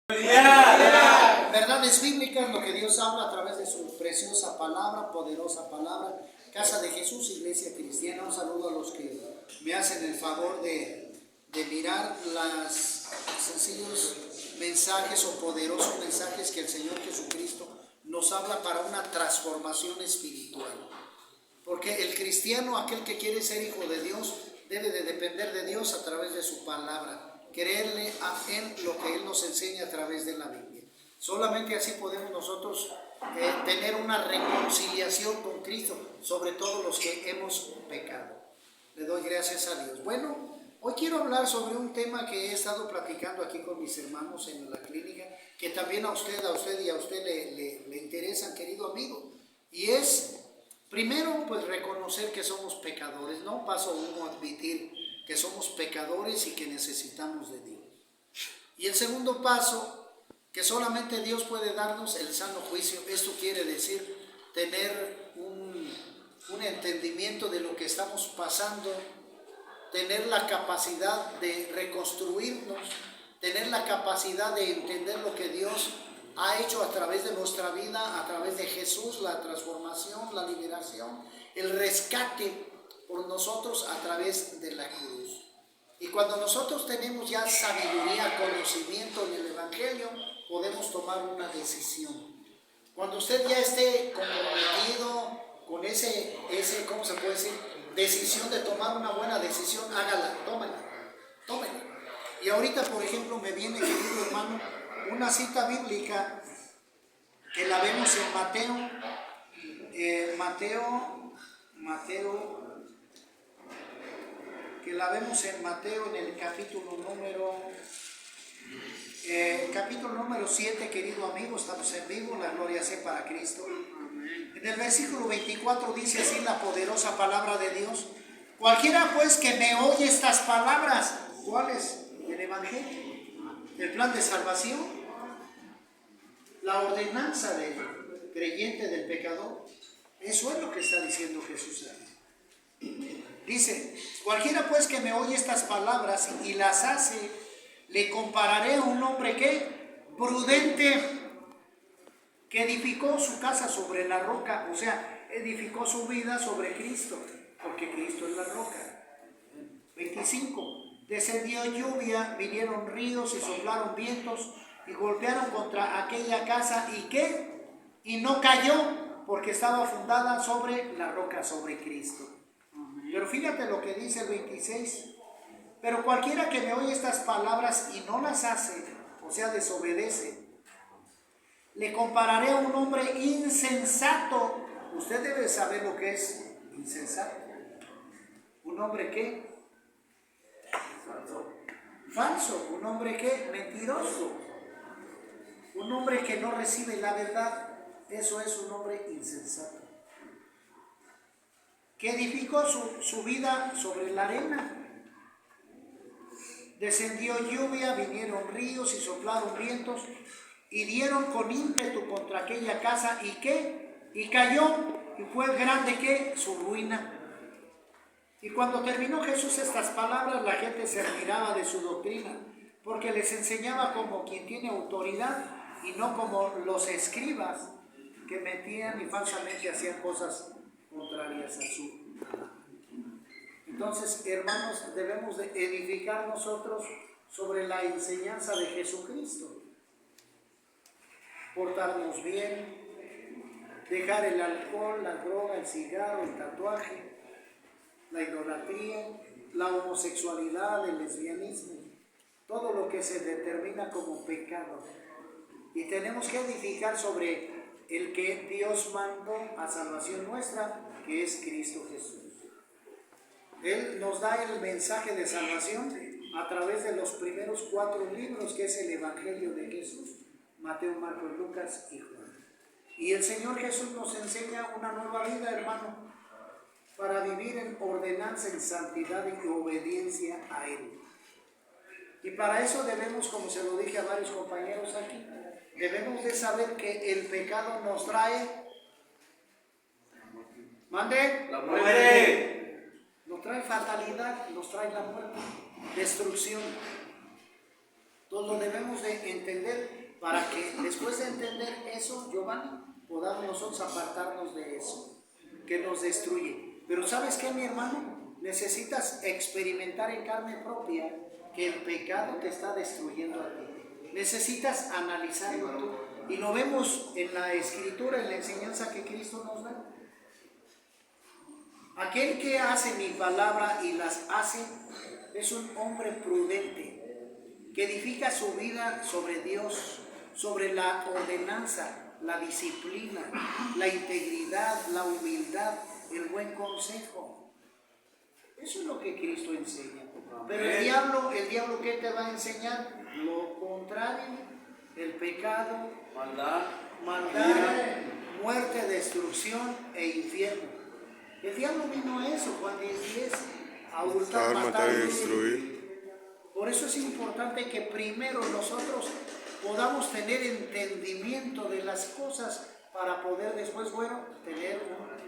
Verdades bíblicas, lo que Dios habla a través de su preciosa palabra, poderosa palabra. Casa de Jesús, Iglesia Cristiana. Un saludo a los que me hacen el favor de mirar los sencillos mensajes o poderosos mensajes que el Señor Jesucristo nos habla para una transformación espiritual. Porque el cristiano, aquel que quiere ser hijo de Dios, debe de depender de Dios a través de su palabra, creerle en lo que Él nos enseña a través de la Biblia. Solamente así podemos nosotros tener una reconciliación con Cristo, sobre todo los que hemos pecado. Le doy gracias a Dios. Bueno, hoy quiero hablar sobre un tema que he estado platicando aquí con mis hermanos en la clínica, que también a usted le interesan, querido amigo, y es, primero, pues reconocer que somos pecadores, ¿no? Paso uno, admitir que somos pecadores y que necesitamos de Dios. Y el segundo paso, que solamente Dios puede darnos el sano juicio. Esto quiere decir tener un entendimiento de lo que estamos pasando, tener la capacidad de reconstruirnos, tener la capacidad de entender lo que Dios ha hecho a través de nuestra vida, a través de Jesús, la transformación, la liberación, el rescate por nosotros a través de la cruz. Y cuando nosotros tenemos ya sabiduría, conocimiento en el Evangelio, podemos tomar una decisión. Cuando usted ya esté comprometido con ese ¿cómo se puede decir? Decisión de tomar una buena decisión, hágala, tómela. Y ahorita, por ejemplo, me viene, querido hermano, una cita bíblica que la vemos en Mateo, en el capítulo número 7, querido amigo. Estamos en vivo, la gloria sea para Cristo. En el versículo 24 dice así la poderosa palabra de Dios: cualquiera pues que me oye estas palabras, ¿cuáles? El Evangelio, el plan de salvación, la ordenanza del creyente, del pecador. Eso es lo que está diciendo Jesús ahí. Dice: cualquiera pues que me oye estas palabras y las hace, le compararé a un hombre que prudente, que edificó su casa sobre la roca. O sea, edificó su vida sobre Cristo, porque Cristo es la roca. 25. Descendió lluvia, vinieron ríos y soplaron vientos y golpearon contra aquella casa. ¿Y qué? Y no cayó, porque estaba fundada sobre la roca, sobre Cristo. Pero fíjate lo que dice el 26. Pero cualquiera que me oye estas palabras y no las hace, o sea, desobedece, le compararé a un hombre insensato. Usted debe saber lo que es insensato. ¿Un hombre qué? Falso. ¿Un hombre qué? Mentiroso. Un hombre que no recibe la verdad. Eso es un hombre insensato, que edificó su vida sobre la arena. Descendió lluvia, vinieron ríos y soplaron vientos y dieron con ímpetu contra aquella casa. ¿Y qué? Y cayó, y fue grande ¿qué? Su ruina. Y cuando terminó Jesús estas palabras, la gente se admiraba de su doctrina, porque les enseñaba como quien tiene autoridad y no como los escribas, que metían y falsamente hacían cosas contrarias a su. Entonces, hermanos, debemos de edificar nosotros sobre la enseñanza de Jesucristo. Portarnos bien, dejar el alcohol, la droga, el cigarro, el tatuaje, la idolatría, la homosexualidad, el lesbianismo, todo lo que se determina como pecado. Y tenemos que edificar sobre el que Dios mandó a salvación nuestra, que es Cristo Jesús. Él nos da el mensaje de salvación a través de los primeros 4 libros, que es el Evangelio de Jesús: Mateo, Marcos, Lucas y Juan. Y el Señor Jesús nos enseña una nueva vida, hermano, para vivir en ordenanza, en santidad y obediencia a Él. Y para eso debemos, como se lo dije a varios compañeros aquí, debemos de saber que el pecado nos trae, la muerte. Nos trae fatalidad, nos trae la muerte, destrucción. Entonces lo debemos de entender para que después de entender eso, Giovanni, podamos nosotros apartarnos de eso, que nos destruye. Pero ¿sabes qué, mi hermano? Necesitas experimentar en carne propia que el pecado te está destruyendo a ti. Necesitas analizarlo tú. Y lo vemos en la Escritura, en la enseñanza que Cristo nos da. Aquel que hace mi palabra y las hace es un hombre prudente, que edifica su vida sobre Dios, sobre la ordenanza, la disciplina, la integridad, la humildad, el buen consejo. Eso es lo que Cristo enseña. Pero el diablo, ¿qué te va a enseñar? Lo contrario, el pecado, maldad, muerte, destrucción e infierno. El diablo vino a eso, Juan 10:10, a hurtar, matar y destruir. Por eso es importante que primero nosotros podamos tener entendimiento de las cosas para poder después, tener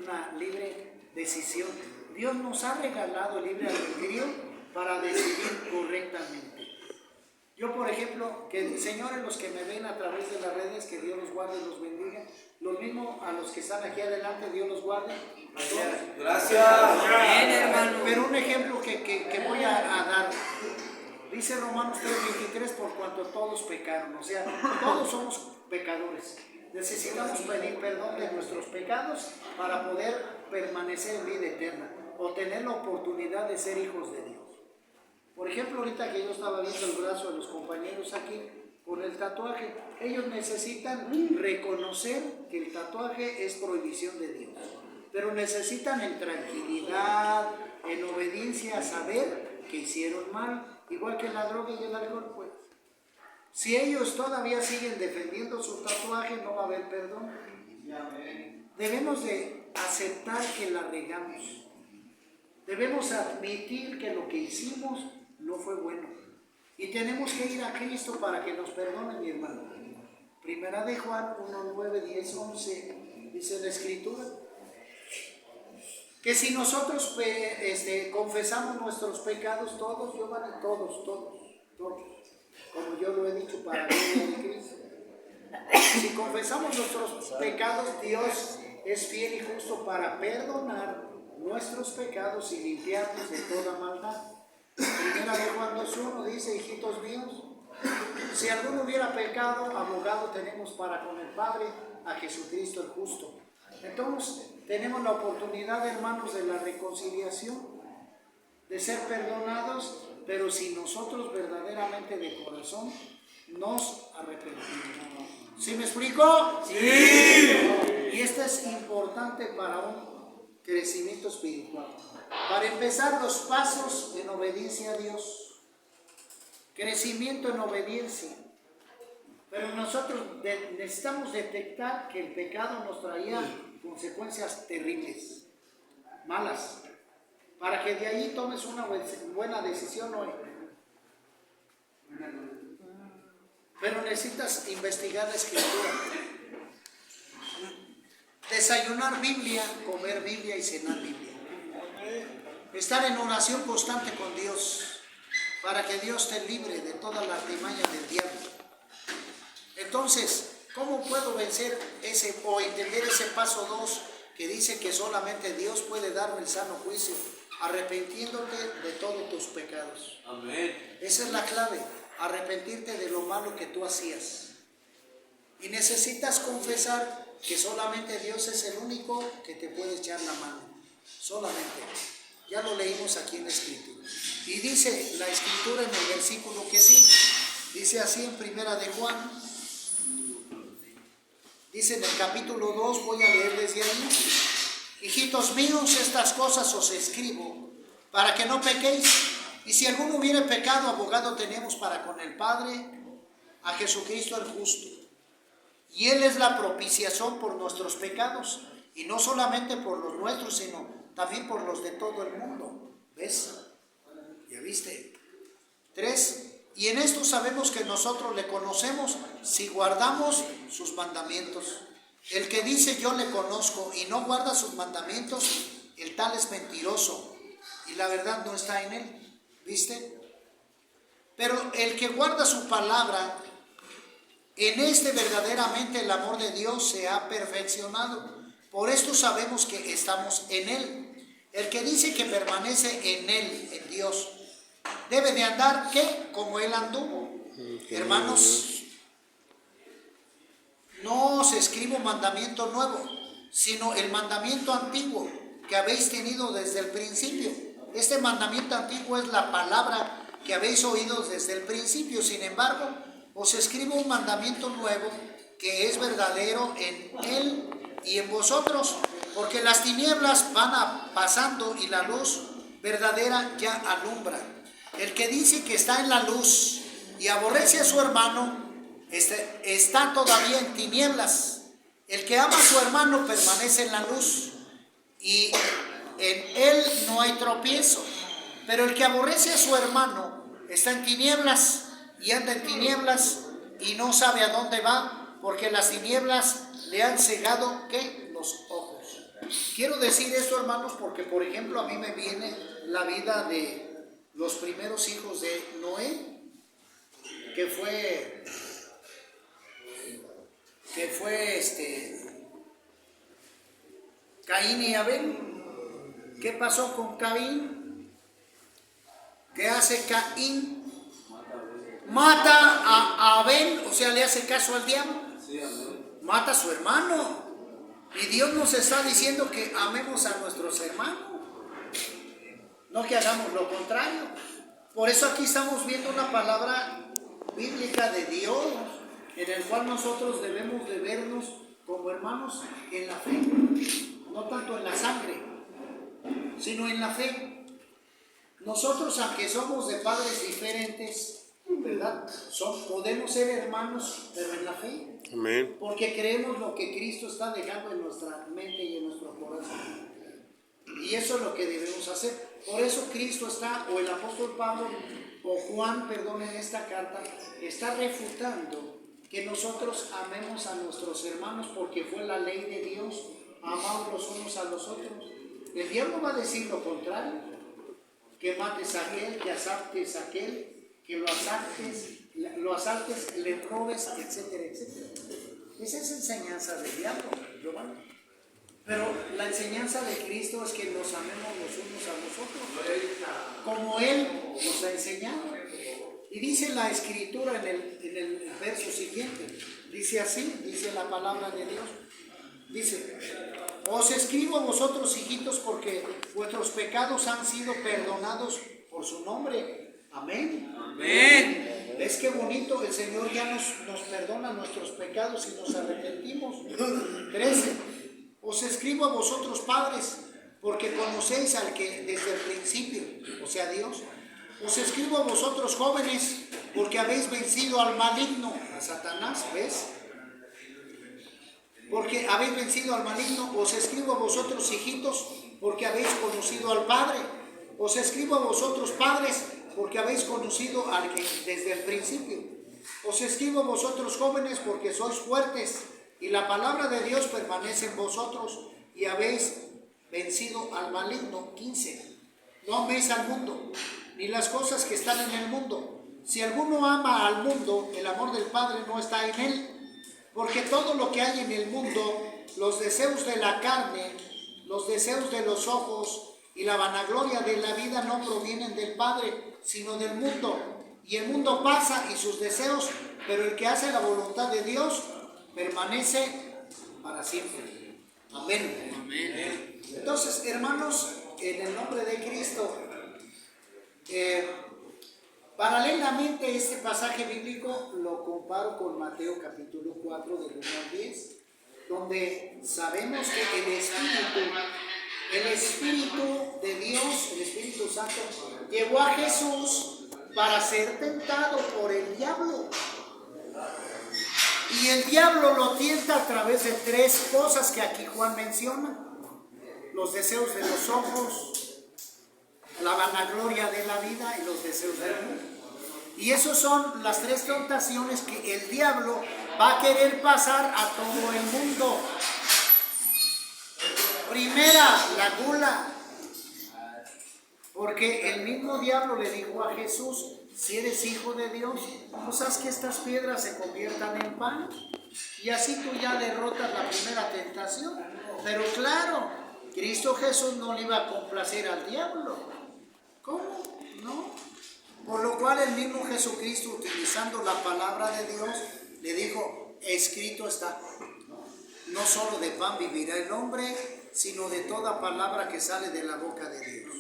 una libre decisión. Dios nos ha regalado el libre albedrío para decidir correctamente. Yo, por ejemplo, que señores, los que me ven a través de las redes, que Dios los guarde y los bendiga. Los mismos a los que están aquí adelante, Dios los guarde. Gracias. Bien, hermano. Pero un ejemplo que voy a dar. Dice Romanos 3:23, por cuanto todos pecaron. O sea, todos somos pecadores. Necesitamos pedir perdón de nuestros pecados para poder permanecer en vida eterna o tener la oportunidad de ser hijos de Dios. Por ejemplo, ahorita que yo estaba viendo el brazo de los compañeros aquí con el tatuaje, ellos necesitan reconocer que el tatuaje es prohibición de Dios, pero necesitan en tranquilidad, en obediencia, saber que hicieron mal, igual que la droga y el alcohol, pues. Si ellos todavía siguen defendiendo su tatuaje, no va a haber perdón. Debemos de aceptar que la regamos. Debemos admitir que lo que hicimos no fue bueno. Y tenemos que ir a Cristo para que nos perdone, mi hermano. Primera de Juan 1, 9, 10, 11, dice la Escritura, que si nosotros confesamos nuestros pecados, todos, todos, como yo lo he dicho para gloria de Cristo. Si confesamos nuestros pecados, Dios es fiel y justo para perdonar nuestros pecados y limpiarnos de toda maldad. Primera de Juan 2:1 dice, hijitos míos, si alguno hubiera pecado, abogado tenemos para con el Padre, a Jesucristo el justo. Entonces, tenemos la oportunidad, hermanos, de la reconciliación, de ser perdonados, pero si nosotros verdaderamente de corazón nos arrepentimos. ¿Sí me explico? Sí. Y esto es importante para un crecimiento espiritual. Para empezar, los pasos en obediencia a Dios. Crecimiento en obediencia. Pero nosotros necesitamos detectar que el pecado nos traía consecuencias terribles, malas, para que de ahí tomes una buena decisión hoy. Pero necesitas investigar la Escritura. Desayunar Biblia, comer Biblia y cenar Biblia. Estar en oración constante con Dios, para que Dios te libre de toda la artimaña del diablo. Entonces, ¿cómo puedo vencer o entender ese paso 2 que dice que solamente Dios puede darme el sano juicio? Arrepintiéndote de todos tus pecados. Amén. Esa es la clave, arrepentirte de lo malo que tú hacías. Y necesitas confesar que solamente Dios es el único que te puede echar la mano. Solamente. Ya lo leímos aquí en la Escritura. Y dice la Escritura en el versículo que sí, dice así en Primera de Juan, dice en el capítulo 2, voy a leer desde ahí: hijitos míos, estas cosas os escribo para que no pequéis. Y si alguno hubiere pecado, abogado tenemos para con el Padre, a Jesucristo el justo. Y Él es la propiciación por nuestros pecados, y no solamente por los nuestros, sino también por los de todo el mundo. ¿Ves? ¿Ya viste? 3. Y en esto sabemos que nosotros le conocemos si guardamos sus mandamientos. El que dice yo le conozco y no guarda sus mandamientos, el tal es mentiroso y la verdad no está en él. ¿Viste? Pero el que guarda su palabra, En este verdaderamente el amor de Dios se ha perfeccionado. Por esto sabemos que estamos en Él. El que dice que permanece en Él, en Dios, debe de andar, ¿qué? Como Él anduvo. Hermanos, no os escribo mandamiento nuevo, sino el mandamiento antiguo que habéis tenido desde el principio. Este mandamiento antiguo es la palabra que habéis oído desde el principio. Sin embargo, os escribo un mandamiento nuevo que es verdadero en Él y en vosotros, porque las tinieblas van pasando y la luz verdadera ya alumbra. El que dice que está en la luz y aborrece a su hermano, está todavía en tinieblas. El que ama a su hermano permanece en la luz y en él no hay tropiezo. Pero el que aborrece a su hermano está en tinieblas y anda en tinieblas y no sabe a dónde va, porque las tinieblas le han cegado, ¿qué? Los ojos. Quiero decir esto, hermanos, porque por ejemplo a mí me viene la vida de los primeros hijos de Noé, que fue Caín y Abel. ¿Qué pasó con Caín? ¿Qué hace Caín? Mata a Abel, o sea, le hace caso al diablo. Mata a su hermano. Y Dios nos está diciendo que amemos a nuestros hermanos, no que hagamos lo contrario. Por eso aquí estamos viendo una palabra bíblica de Dios, en el cual nosotros debemos de vernos como hermanos en la fe, no tanto en la sangre, sino en la fe. Nosotros, aunque somos de padres diferentes, ¿verdad? Podemos ser hermanos, pero en la fe. Amén. Porque creemos lo que Cristo está dejando en nuestra mente y en nuestro corazón. Y eso es lo que debemos hacer. Por eso Cristo está, o el apóstol Pablo, o Juan, perdón, en esta carta, está refutando que nosotros amemos a nuestros hermanos, porque fue la ley de Dios, amados los unos a los otros. El diablo va a decir lo contrario, que mates a aquel, que asaltes a aquel, que lo asaltes, le robes, etcétera, etcétera. Esa es enseñanza del diablo, Giovanni. Pero la enseñanza de Cristo es que nos amemos los unos a los otros, como Él nos ha enseñado. Y dice la Escritura en el verso siguiente, dice así, dice la palabra de Dios, dice: os escribo a vosotros, hijitos, porque vuestros pecados han sido perdonados por su nombre. Amén. Amén. ¿Ves qué bonito? El Señor ya nos perdona nuestros pecados y nos arrepentimos. 13. Os escribo a vosotros, padres, porque conocéis al que desde el principio, o sea, Dios. Os escribo a vosotros, jóvenes, porque habéis vencido al maligno, a Satanás, ¿ves? Porque habéis vencido al maligno. Os escribo a vosotros, hijitos, porque habéis conocido al Padre. Os escribo a vosotros, padres, porque habéis conocido al que desde el principio. Os escribo a vosotros, jóvenes, porque sois fuertes, y la palabra de Dios permanece en vosotros, y habéis vencido al maligno. 15. No améis al mundo, ni las cosas que están en el mundo. Si alguno ama al mundo, el amor del Padre no está en él. Porque todo lo que hay en el mundo, los deseos de la carne, los deseos de los ojos y la vanagloria de la vida, no provienen del Padre, sino del mundo. Y el mundo pasa y sus deseos, pero el que hace la voluntad de Dios permanece para siempre. Amén. Amén. Entonces, hermanos, en el nombre de Cristo, paralelamente este pasaje bíblico lo comparo con Mateo capítulo 4 del 1 al 10, donde sabemos que el Espíritu de Dios, el Espíritu Santo, llevó a Jesús para ser tentado por el diablo. Y el diablo lo tienta a través de 3 cosas que aquí Juan menciona: los deseos de los ojos, la vanagloria de la vida y los deseos del mundo. Y esas son las 3 tentaciones que el diablo va a querer pasar a todo el mundo. Primera, la gula. Porque el mismo diablo le dijo a Jesús: si eres hijo de Dios, pues haz que estas piedras se conviertan en pan. Y así tú ya derrotas la primera tentación. Pero claro, Cristo Jesús no le iba a complacer al diablo. ¿Cómo? No. Por lo cual el mismo Jesucristo, utilizando la palabra de Dios, le dijo, escrito está. No solo de pan vivirá el hombre, sino de toda palabra que sale de la boca de Dios.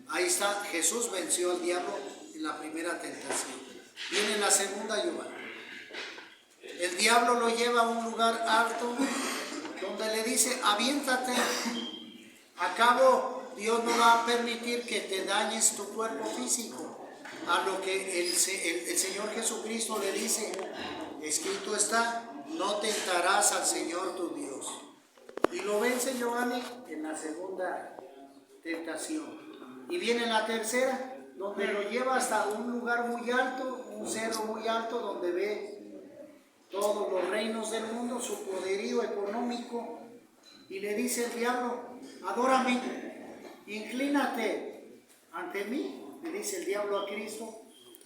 Ahí está, Jesús venció al diablo en la primera tentación. Viene la segunda, Giovanni. El diablo lo lleva a un lugar alto donde le dice, aviéntate. A cabo, Dios no va a permitir que te dañes tu cuerpo físico. A lo que el Señor Jesucristo le dice, escrito está, no tentarás al Señor tu Dios. Y lo vence Giovanni en la segunda tentación. Y viene la tercera, donde lo lleva hasta un lugar muy alto, un cerro muy alto, donde ve todos los reinos del mundo, su poderío económico, y le dice el diablo, adórame, inclínate ante mí, le dice el diablo a Cristo,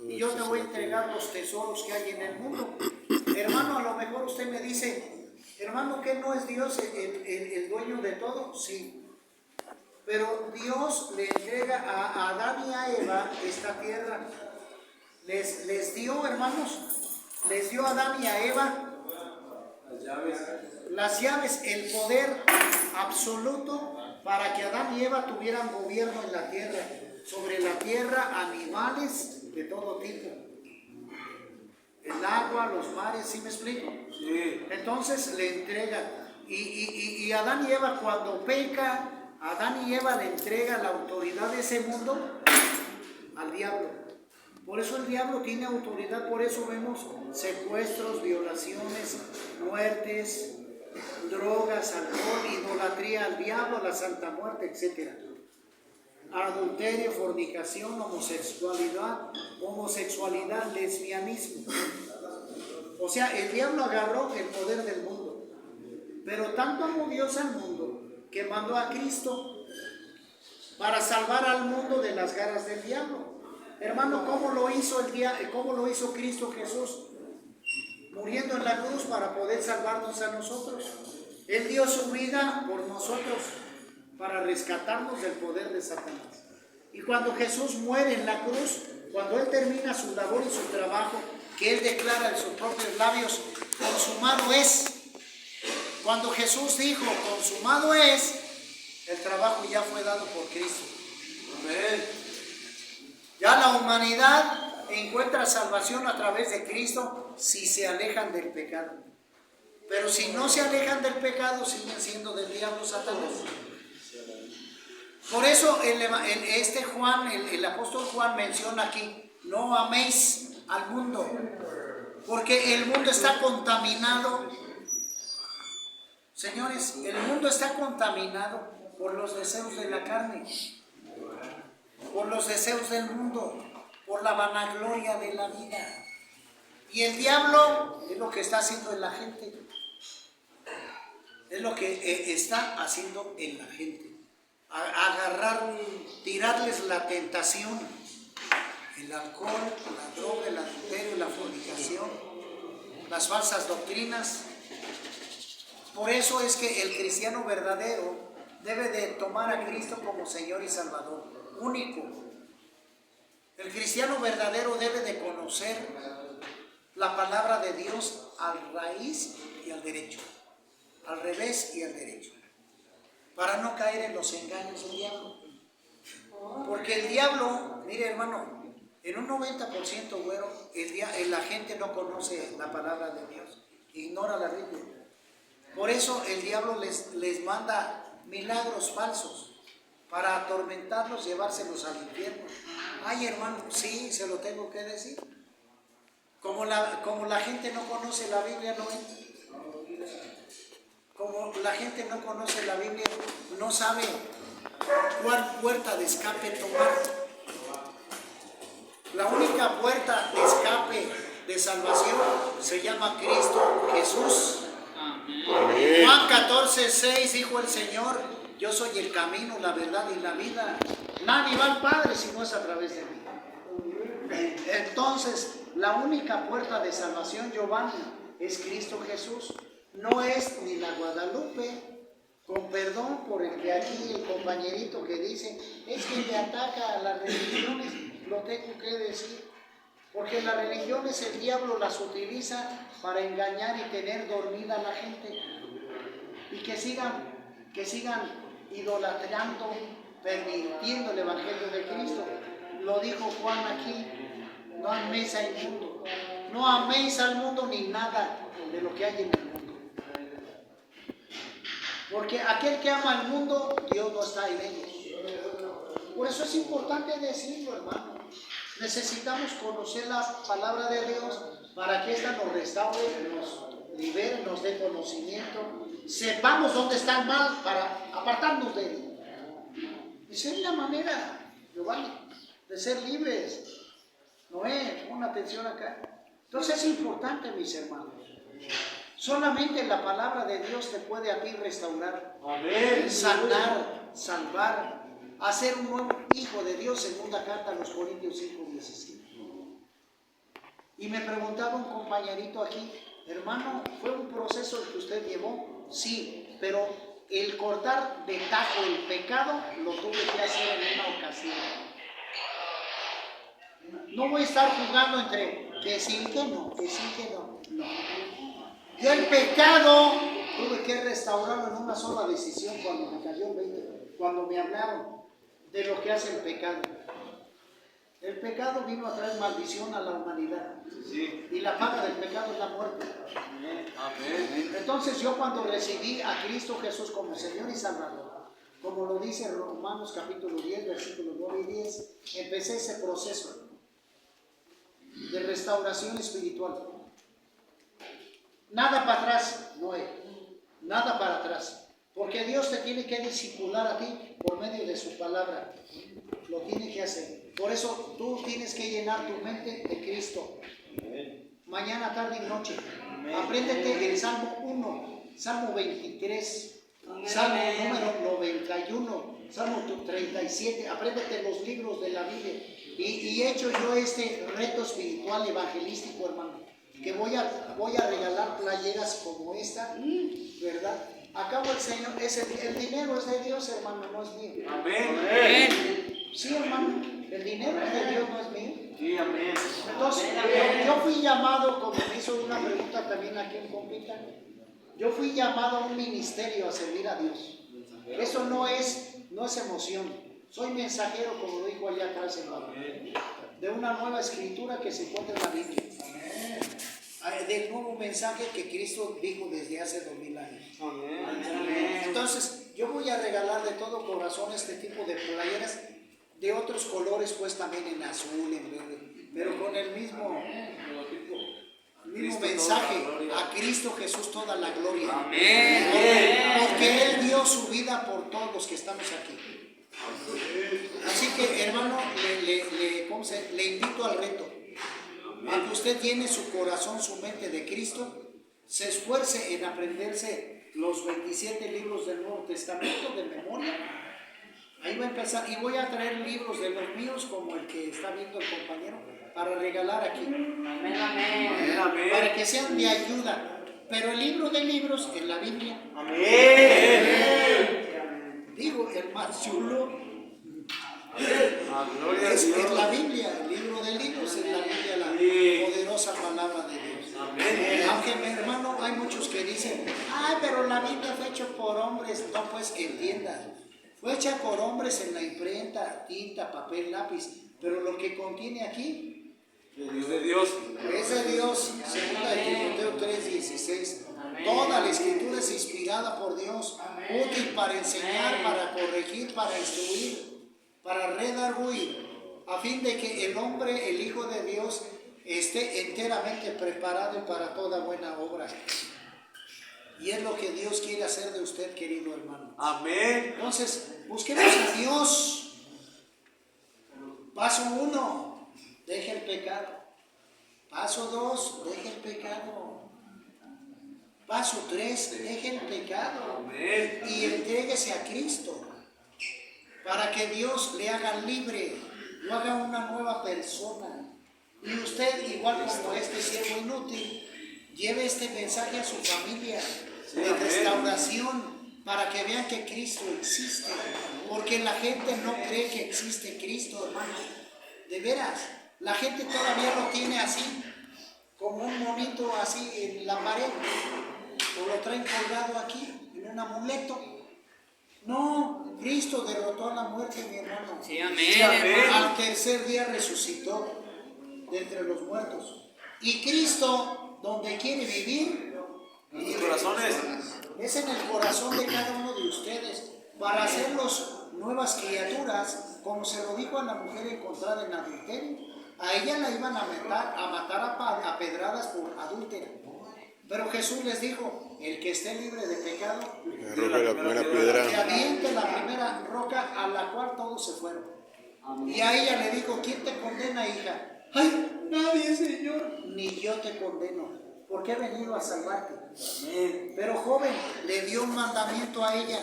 y yo te voy a entregar los tesoros que hay en el mundo. Hermano, a lo mejor usted me dice, hermano, ¿que no es Dios el dueño de todo? Sí. Pero Dios le entrega a Adán y a Eva esta tierra. Les dio, hermanos, les dio a Adán y a Eva las llaves, el poder absoluto para que Adán y Eva tuvieran gobierno en la tierra, sobre la tierra, animales de todo tipo, el agua, los mares, ¿sí me explico? Sí. Entonces le entrega, y Adán y Eva cuando peca, Adán y Eva le entrega la autoridad de ese mundo al diablo. Por eso el diablo tiene autoridad, por eso vemos secuestros, violaciones, muertes, drogas, alcohol, idolatría al diablo, la santa muerte, etc. Adulterio, fornicación, homosexualidad, lesbianismo. O sea, el diablo agarró el poder del mundo. Pero tanto amó Dios al mundo que mandó a Cristo para salvar al mundo de las garras del diablo. Hermano, ¿cómo lo hizo Cristo Jesús? Muriendo en la cruz para poder salvarnos a nosotros. Él dio su vida por nosotros para rescatarnos del poder de Satanás. Y cuando Jesús muere en la cruz, cuando Él termina su labor y su trabajo, que Él declara en sus propios labios, consumado es. Cuando Jesús dijo, consumado es, el trabajo ya fue dado por Cristo. Amén. Ya la humanidad encuentra salvación a través de Cristo si se alejan del pecado. Pero si no se alejan del pecado, siguen siendo del diablo Satanás. Por eso el apóstol Juan menciona aquí, no améis al mundo, porque el mundo está contaminado. Señores, el mundo está contaminado por los deseos de la carne, por los deseos del mundo, por la vanagloria de la vida. Y el diablo es lo que está haciendo en la gente. Es lo que está haciendo en la gente. Tirarles la tentación, el alcohol, la droga, el adulterio, la fornicación, las falsas doctrinas. Por eso es que el cristiano verdadero debe de tomar a Cristo como Señor y Salvador, único. El cristiano verdadero debe de conocer la palabra de Dios al raíz y al derecho, al revés y al derecho, para no caer en los engaños del diablo. Porque el diablo, mire hermano, en un 90%, güero, la gente no conoce la palabra de Dios, ignora la Biblia. Por eso el diablo les manda milagros falsos para atormentarlos, llevárselos al infierno. Ay, hermano, sí, se lo tengo que decir. Como la gente no conoce la Biblia, no entra. Como la gente no conoce la Biblia, no sabe cuál puerta de escape tomar. La única puerta de escape de salvación se llama Cristo Jesús. Amén. Juan 14:6 dijo el Señor, yo soy el camino, la verdad y la vida. Nadie va al Padre si no es a través de mí. Entonces, la única puerta de salvación, Giovanni, es Cristo Jesús. No es ni la Guadalupe, con perdón por el que aquí, el compañerito que dice, es que le ataca a las religiones, lo tengo que decir. Porque las religiones el diablo las utiliza para engañar y tener dormida a la gente. Y que sigan idolatrando, pervirtiendo el Evangelio de Cristo. Lo dijo Juan aquí, no améis al mundo. No améis al mundo ni nada de lo que hay en el mundo. Porque aquel que ama al mundo, Dios no está en ellos. Por eso es importante decirlo, hermano. Necesitamos conocer la palabra de Dios para que ésta nos restaure, nos libere, nos dé conocimiento. Sepamos dónde está el mal para apartarnos de él. Esa es la manera, Giovanni, de ser libres. Noé, pon atención acá. Entonces es importante, mis hermanos. Solamente la palabra de Dios te puede a ti restaurar, sanar, salvar, hacer un nuevo hijo de Dios, segunda carta a los Corintios 5:17. Y me preguntaba un compañerito aquí, hermano, ¿fue un proceso el que usted llevó? Sí, pero el cortar de tajo el pecado lo tuve que hacer en una ocasión. No voy a estar jugando entre que sí, que no, que sí, que no. No. Yo el pecado tuve que restaurarlo en una sola decisión cuando me cayó el 20, cuando me hablaron de lo que hace el pecado. El pecado vino a traer maldición a la humanidad. Sí. Y la paga del pecado es la muerte. Amén. Entonces yo cuando recibí a Cristo Jesús como Señor y Salvador, como lo dice Romanos capítulo 10, versículos 9 y 10, empecé ese proceso de restauración espiritual. Nada para atrás, Noé, nada para atrás, porque Dios te tiene que discipular a ti por medio de su palabra, lo tiene que hacer. Por eso tú tienes que llenar tu mente de Cristo, mañana, tarde y noche. Apréndete el Salmo 1, Salmo 23, Salmo número 91, Salmo 37, apréndete los libros de la Biblia. Y he hecho yo este reto espiritual evangelístico, hermano, que voy a regalar playeras como esta, ¿verdad? Acabo el Señor, el dinero es de Dios, hermano, no es mío. Amén. Sí, hermano, el dinero es de Dios, no es mío. Sí, amén. Entonces, yo fui llamado, como me hizo una pregunta también aquí en compita, yo fui llamado a un ministerio a servir a Dios. Eso no es emoción. Soy mensajero, como lo dijo allá atrás, hermano, de una nueva escritura que se encuentra en la Biblia. Del nuevo mensaje que Cristo dijo desde hace 2000 años. Amén. Entonces, yo voy a regalar de todo corazón este tipo de playeras de otros colores, pues también en azul, en verde, pero con el mismo mensaje. A Cristo Jesús toda la gloria. Amén. Porque Él dio su vida por todos los que estamos aquí. Así que, hermano, le invito al reto. A que usted llene su corazón, su mente de Cristo, se esfuerce en aprenderse los 27 libros del Nuevo Testamento de memoria. Ahí va a empezar. Y voy a traer libros de los míos, como el que está viendo el compañero, para regalar aquí. Amén, amén. Amén. Para que sean de ayuda. Pero el libro de libros es la Biblia. Amén. Digo, el más chulo es la Biblia, el libro de libros es la Biblia, la poderosa palabra de Dios. Amén. Aunque, mi hermano, hay muchos que dicen, ay, pero la Biblia fue hecha por hombres. No, pues entienda, fue hecha por hombres en la imprenta, tinta, papel, lápiz, pero lo que contiene aquí es de Dios. Es de Dios. Segunda de Timoteo 3:16. Toda la escritura es inspirada por Dios, útil para enseñar, para corregir, para instruir, para redarguir, a fin de que el hombre, el Hijo de Dios, esté enteramente preparado para toda buena obra. Y es lo que Dios quiere hacer de usted, querido hermano. Amén. Entonces, busquemos a Dios. Paso 1, deje el pecado. Paso 2, deje el pecado. Paso 3, deje el pecado. Amén. Y entréguese a Cristo, para que Dios le haga libre, lo haga una nueva persona. Y usted, igual como este siervo inútil, lleve este mensaje a su familia de restauración para que vean que Cristo existe. Porque la gente no cree que existe Cristo, hermano. De veras, la gente todavía lo tiene así, como un monito así en la pared, o lo traen colgado aquí, en un amuleto. No, Cristo derrotó a la muerte, mi hermano. Sí, amén. Al tercer día resucitó de entre los muertos. Y Cristo, donde quiere vivir, En sus corazones. es en el corazón de cada uno de ustedes, para hacerlos nuevas criaturas, como se lo dijo a la mujer encontrada en adulterio. A ella la iban a matar a pedradas por adúltera. Pero Jesús les dijo, el que esté libre de pecado, Arroje la primera piedra. que aviente la primera roca, a la cual todos se fueron. Y a ella le dijo, ¿quién te condena, hija? Ay, nadie, Señor. Ni yo te condeno, porque he venido a salvarte. Pero joven, le dio un mandamiento a ella.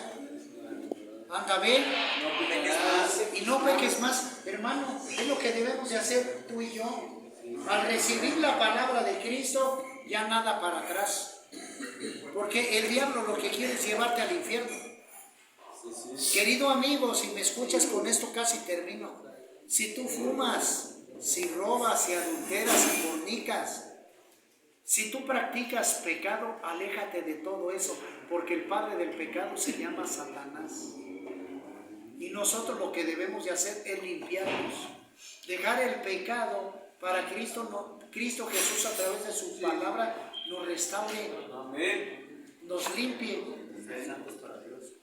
Anda, ve, y no peques más. Hermano, es lo que debemos de hacer tú y yo. Al recibir la palabra de Cristo, ya nada para atrás. Porque el diablo lo que quiere es llevarte al infierno. Querido amigo, si me escuchas, con esto casi termino. Si tú fumas, si robas, si adulteras, si fornicas, si tú practicas pecado, aléjate de todo eso, porque el padre del pecado se llama Satanás. Y nosotros lo que debemos de hacer es limpiarnos, dejar el pecado para Cristo Jesús a través de su palabra nos restaure, nos limpie.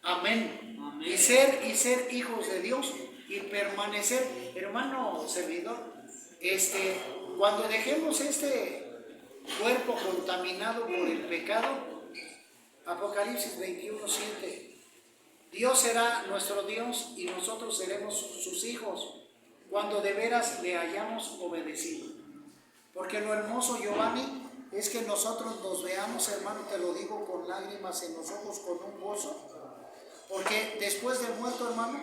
Amén. Y ser hijos de Dios y permanecer, hermano servidor, cuando dejemos este cuerpo contaminado por el pecado, Apocalipsis 21:7, Dios será nuestro Dios y nosotros seremos sus hijos cuando de veras le hayamos obedecido. Porque lo hermoso, Giovanni, es que nosotros nos veamos, hermano, te lo digo con lágrimas en los ojos, con un gozo, porque después de muerto, hermano,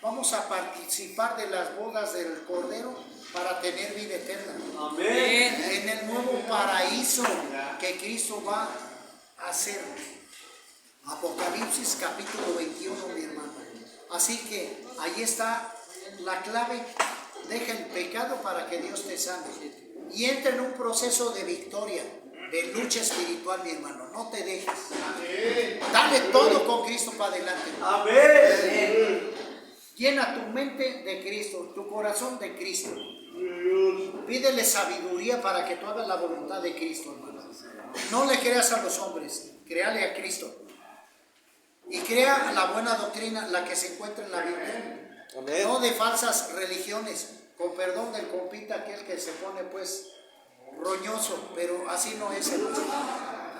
vamos a participar de las bodas del Cordero para tener vida eterna. Amén. En el nuevo paraíso que Cristo va a hacer. Apocalipsis capítulo 21, mi hermano. Así que ahí está la clave. Deja el pecado para que Dios te sane. Y entra en un proceso de victoria, de lucha espiritual, mi hermano. No te dejes. Dale todo con Cristo para adelante. Amén. Llena tu mente de Cristo, tu corazón de Cristo. Pídele sabiduría para que tú hagas la voluntad de Cristo, hermano. No le creas a los hombres, créale a Cristo. Y crea la buena doctrina, la que se encuentra en la Biblia. Amén. No de falsas religiones, con perdón del compita aquel que se pone pues roñoso, pero así no es, hermano.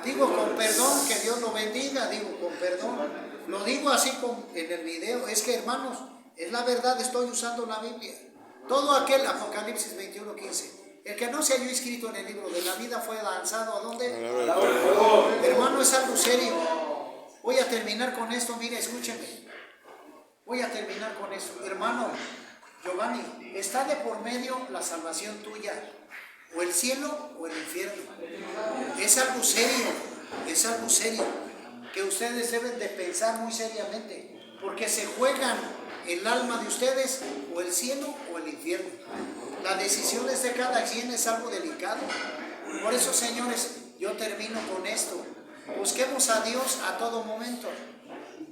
Digo con perdón, que Dios lo bendiga, digo con perdón. Lo digo así en el video, es que hermanos, es la verdad, estoy usando la Biblia. Todo aquel, Apocalipsis 21:15, el que no se halló inscrito en el libro de la vida fue lanzado, ¿a dónde? Hermano, es algo serio. Voy a terminar con esto, mire, escúcheme. Voy a terminar con esto. Hermano Giovanni, está de por medio la salvación tuya, o el cielo o el infierno. Es algo serio, que ustedes deben de pensar muy seriamente, porque se juegan el alma de ustedes, o el cielo o el infierno. La decisión es de cada quien, es algo delicado. Por eso, señores, yo termino con esto. Busquemos a Dios a todo momento.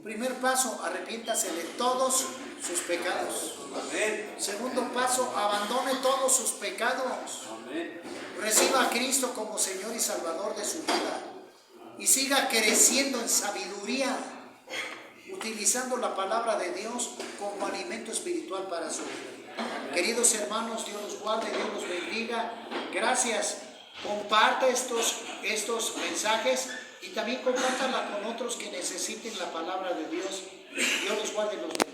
Primer paso, arrepiéntase de todos sus pecados. Amén. Segundo paso, abandone todos sus pecados. Amén. Reciba a Cristo como Señor y Salvador de su vida. Y siga creciendo en sabiduría, utilizando la palabra de Dios como alimento espiritual para su vida. Queridos hermanos, Dios los guarde, Dios los bendiga. Gracias. Comparte estos mensajes y también compártanla con otros que necesiten la palabra de Dios. Dios los guarde y los bendiga.